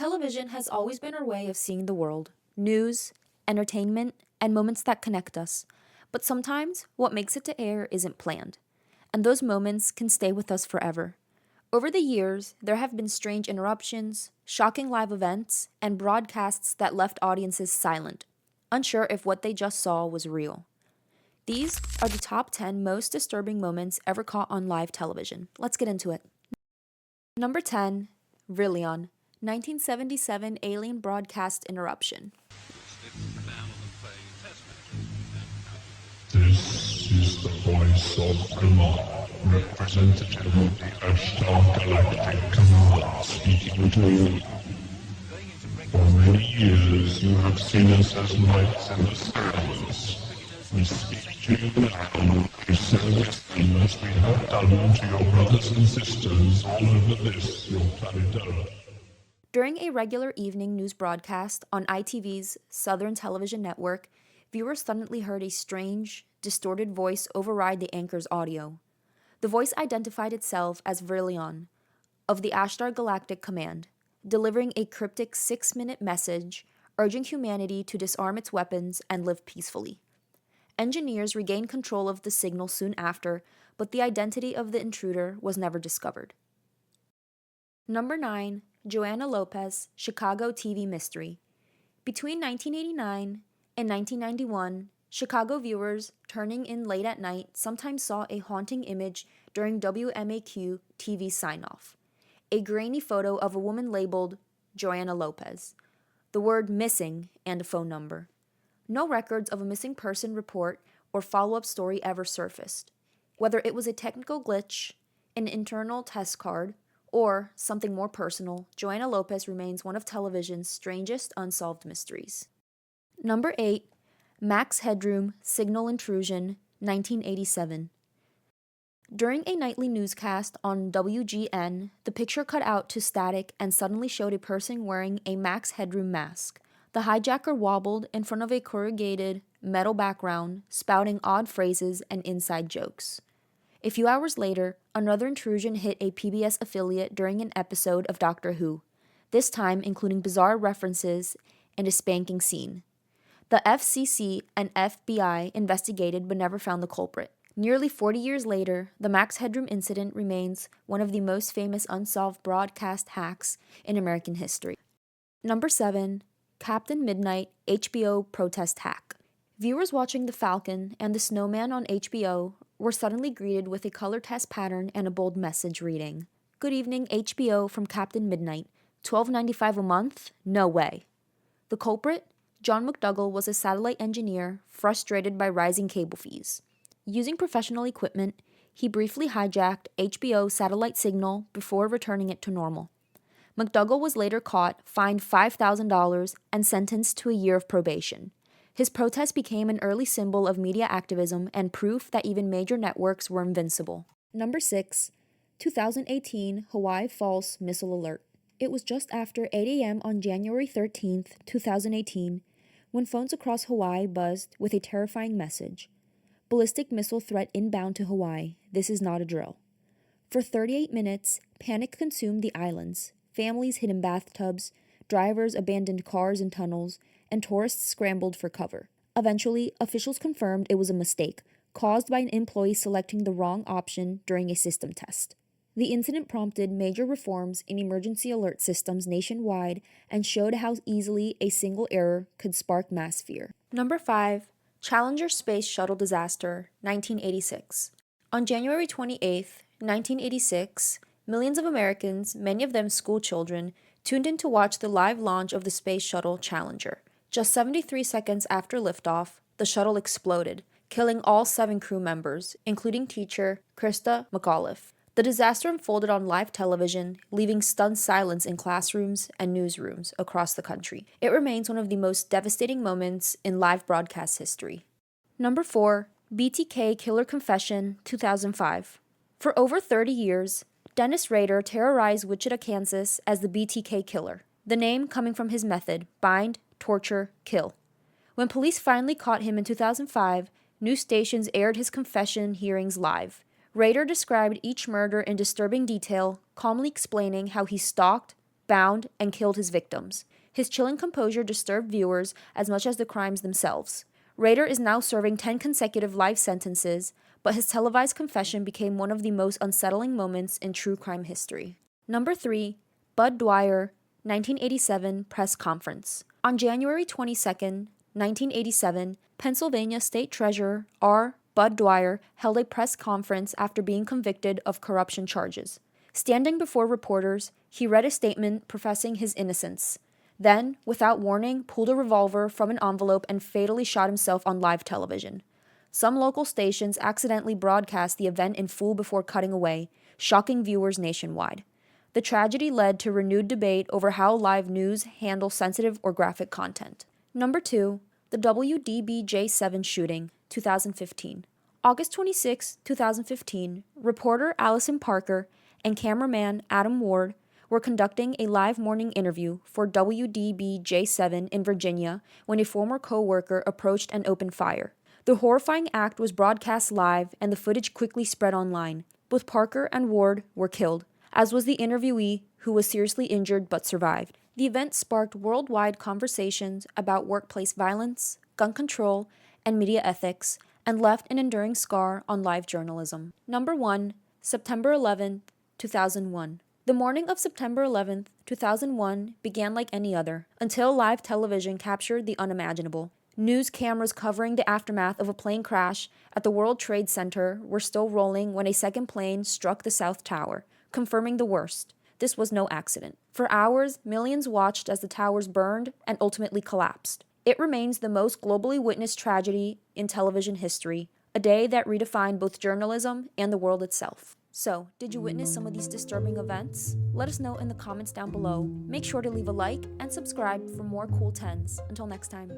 Television has always been our way of seeing the world: news, entertainment, and moments that connect us. But sometimes, what makes it to air isn't planned, and those moments can stay with us forever. Over the years, there have been strange interruptions, shocking live events, and broadcasts that left audiences silent, unsure if what they just saw was real. These are the top 10 most disturbing moments ever caught on live television. Let's get into it. Number 10, Vrillion, 1977 alien broadcast interruption. This is the voice of Umar, representative of the Ashtar Galactic Command, speaking to you. For many years you have seen us as lights in the skies. We speak to you now to service them as we have done to your brothers and sisters all over this, your planet Earth. During a regular evening news broadcast on ITV's Southern Television Network, viewers suddenly heard a strange, distorted voice override the anchor's audio. The voice identified itself as Vrillion, of the Ashtar Galactic Command, delivering a cryptic 6-minute message urging humanity to disarm its weapons and live peacefully. Engineers regained control of the signal soon after, but the identity of the intruder was never discovered. Number 9, Joanna Lopez, Chicago TV Mystery. Between 1989 and 1991, Chicago viewers turning in late at night sometimes saw a haunting image during WMAQ TV sign-off: a grainy photo of a woman labeled Joanna Lopez, the word missing, and a phone number. No records of a missing person report or follow-up story ever surfaced. Whether it was a technical glitch, an internal test card, or something more personal, Joanna Lopez remains one of television's strangest unsolved mysteries. Number 8, Max Headroom Signal Intrusion, 1987. During a nightly newscast on WGN, the picture cut out to static and suddenly showed a person wearing a Max Headroom mask. The hijacker wobbled in front of a corrugated metal background, spouting odd phrases and inside jokes. A few hours later, another intrusion hit a PBS affiliate during an episode of Doctor Who, this time including bizarre references and a spanking scene. The FCC and FBI investigated but never found the culprit. Nearly 40 years later, the Max Headroom incident remains one of the most famous unsolved broadcast hacks in American history. Number 7, Captain Midnight HBO protest hack. Viewers watching The Falcon and the Snowman on HBO were suddenly greeted with a color test pattern and a bold message reading, "Good evening, HBO from Captain Midnight. $12.95 a month? No way." The culprit? John McDougall was a satellite engineer frustrated by rising cable fees. Using professional equipment, he briefly hijacked HBO's satellite signal before returning it to normal. McDougall was later caught, fined $5,000, and sentenced to a year of probation. His protest became an early symbol of media activism and proof that even major networks were invincible. Number 6, 2018 Hawaii False Missile Alert. It was just after 8 a.m. on January 13, 2018, when phones across Hawaii buzzed with a terrifying message: "Ballistic missile threat inbound to Hawaii. This is not a drill." For 38 minutes, panic consumed the islands. Families hid in bathtubs, drivers abandoned cars in tunnels, and tourists scrambled for cover. Eventually, officials confirmed it was a mistake, caused by an employee selecting the wrong option during a system test. The incident prompted major reforms in emergency alert systems nationwide and showed how easily a single error could spark mass fear. Number 5, Challenger Space Shuttle Disaster, 1986. On January 28, 1986, millions of Americans, many of them school children, tuned in to watch the live launch of the Space Shuttle Challenger. Just 73 seconds after liftoff, the shuttle exploded, killing all 7 crew members, including teacher Krista McAuliffe. The disaster unfolded on live television, leaving stunned silence in classrooms and newsrooms across the country. It remains one of the most devastating moments in live broadcast history. Number 4, BTK Killer Confession, 2005. For over 30 years, Dennis Rader terrorized Wichita, Kansas as the BTK Killer, the name coming from his method: bind, torture, kill. When police finally caught him in 2005, news stations aired his confession hearings live. Rader described each murder in disturbing detail, calmly explaining how he stalked, bound, and killed his victims. His chilling composure disturbed viewers as much as the crimes themselves. Rader is now serving 10 consecutive life sentences, but his televised confession became one of the most unsettling moments in true crime history. Number 3. Bud Dwyer, 1987 Press Conference. On January 22, 1987, Pennsylvania State Treasurer R. Bud Dwyer held a press conference after being convicted of corruption charges. Standing before reporters, he read a statement professing his innocence. Then, without warning, pulled a revolver from an envelope and fatally shot himself on live television. Some local stations accidentally broadcast the event in full before cutting away, shocking viewers nationwide. The tragedy led to renewed debate over how live news handles sensitive or graphic content. Number 2. The WDBJ7 shooting, 2015. August 26, 2015, reporter Allison Parker and cameraman Adam Ward were conducting a live morning interview for WDBJ7 in Virginia when a former co-worker approached and opened fire. The horrifying act was broadcast live and the footage quickly spread online. Both Parker and Ward were killed, as was the interviewee, who was seriously injured but survived. The event sparked worldwide conversations about workplace violence, gun control, and media ethics, and left an enduring scar on live journalism. Number 1. September 11, 2001. The morning of September 11, 2001 began like any other, until live television captured the unimaginable. News cameras covering the aftermath of a plane crash at the World Trade Center were still rolling when a second plane struck the South Tower, confirming the worst. This was no accident. For hours, millions watched as the towers burned and ultimately collapsed. It remains the most globally witnessed tragedy in television history, a day that redefined both journalism and the world itself. So, did you witness some of these disturbing events? Let us know in the comments down below. Make sure to leave a like and subscribe for more cool 10s. Until next time.